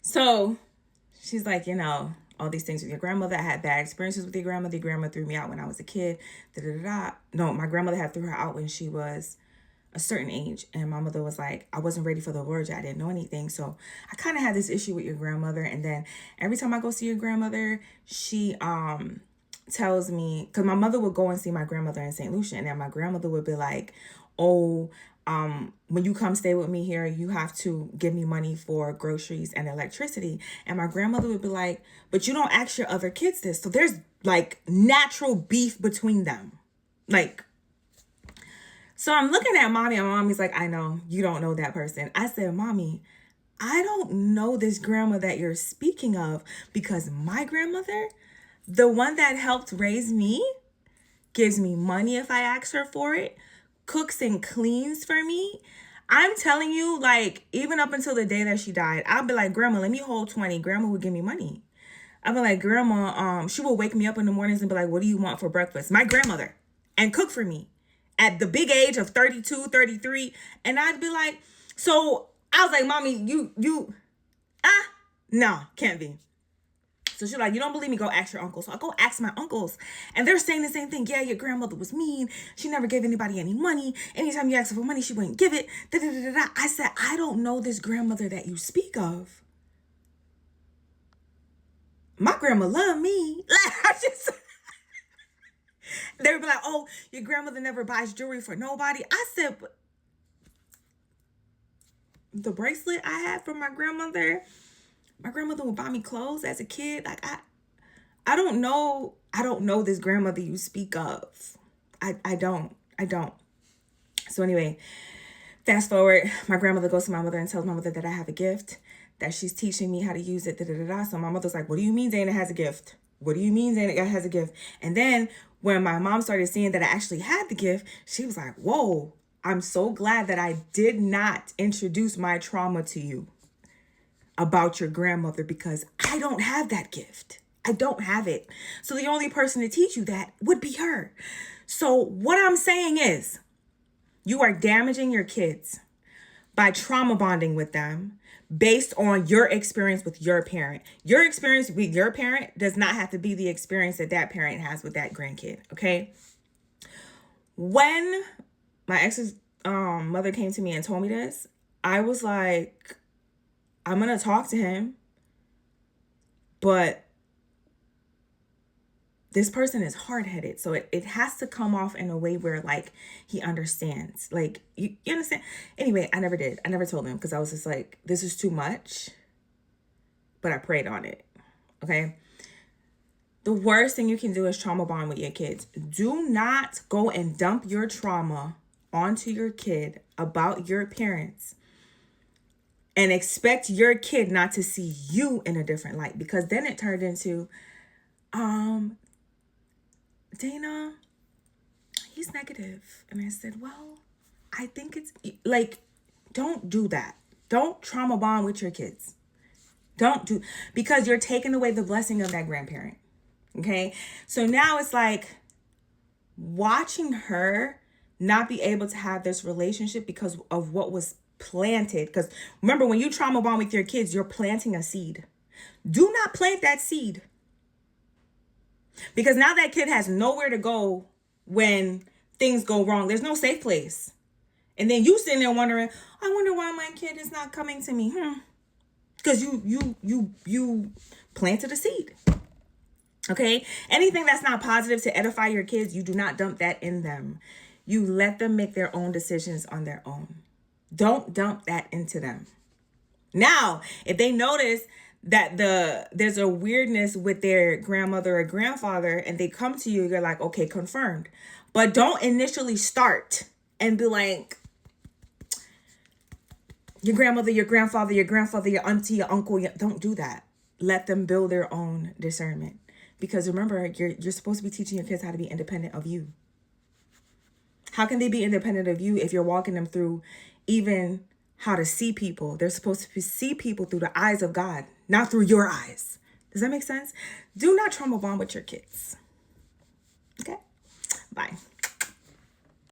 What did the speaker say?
So she's like, all these things with your grandmother. I had bad experiences with your grandmother. Your grandma threw me out when I was a kid. Da, da, da, da. No, my grandmother had threw her out when she was a certain age. And my mother was like, I wasn't ready for the Lord yet. I didn't know anything. So I kind of had this issue with your grandmother. And then every time I go see your grandmother, she tells me, because my mother would go and see my grandmother in St. Lucia. And then my grandmother would be like, oh, when you come stay with me here, you have to give me money for groceries and electricity. And my grandmother would be like, but you don't ask your other kids this. So there's like natural beef between them. Like, so I'm looking at mommy and mommy's like, I know you don't know that person. I said, mommy, I don't know this grandma that you're speaking of, because my grandmother, the one that helped raise me, gives me money if I ask her for it, cooks and cleans for me. I'm telling you, like, even up until the day that she died, I'd be like, Grandma, let me hold 20. Grandma would give me money. I'd be like, Grandma, she would wake me up in the mornings and be like, what do you want for breakfast? My grandmother. And cook for me at the big age of 32, 33. And I'd be like, so I was like, mommy, no, can't be. So she's like, you don't believe me? Go ask your uncle. So I go ask my uncles. And they're saying the same thing. Yeah, your grandmother was mean. She never gave anybody any money. Anytime you asked her for money, she wouldn't give it. Da, da, da, da, da. I said, I don't know this grandmother that you speak of. My grandma loved me. They would be like, oh, your grandmother never buys jewelry for nobody. I said, but the bracelet I had from my grandmother would buy me clothes as a kid. Like, I don't know this grandmother you speak of. I don't. So anyway, fast forward, my grandmother goes to my mother and tells my mother that I have a gift, that she's teaching me how to use it. Da, da, da, da. So my mother's like, what do you mean Dana has a gift? What do you mean Dana has a gift? And then when my mom started seeing that I actually had the gift, she was like, whoa, I'm so glad that I did not introduce my trauma to you about your grandmother, because I don't have that gift. I don't have it. So the only person to teach you that would be her. So what I'm saying is, you are damaging your kids by trauma bonding with them based on your experience with your parent. Your experience with your parent does not have to be the experience that that parent has with that grandkid, okay? When my ex's mother came to me and told me this, I was like, I'm going to talk to him, but this person is hard-headed. So it has to come off in a way where, like, he understands. Like, you understand? Anyway, I never did. I never told him, because I was just like, this is too much. But I prayed on it. Okay? The worst thing you can do is trauma bond with your kids. Do not go and dump your trauma onto your kid about your parents and expect your kid not to see you in a different light, because then it turned into, Dana, he's negative. And I said, well, I think it's like, don't do that. Don't trauma bond with your kids. Because you're taking away the blessing of that grandparent. Okay. So now it's like watching her not be able to have this relationship because of what was planted. Because remember, when you trauma bond with your kids, you're planting a seed. Do not plant that seed. Because now that kid has nowhere to go when things go wrong. There's no safe place. And then you sitting there wondering, I wonder why my kid is not coming to me. Because you planted a seed. Okay? Anything that's not positive to edify your kids, you do not dump that in them. You let them make their own decisions on their own. Don't dump that into them. Now, if they notice that there's a weirdness with their grandmother or grandfather and they come to you, you're like, okay, confirmed. But don't initially start and be like, your grandmother, your grandfather, your auntie, your uncle. Don't do that. Let them build their own discernment. Because remember, you're supposed to be teaching your kids how to be independent of you. How can they be independent of you if you're walking them through even how to see people? They're supposed to see people through the eyes of God, not through your eyes. Does that make sense? Do not trauma bond with your kids. Okay? Bye.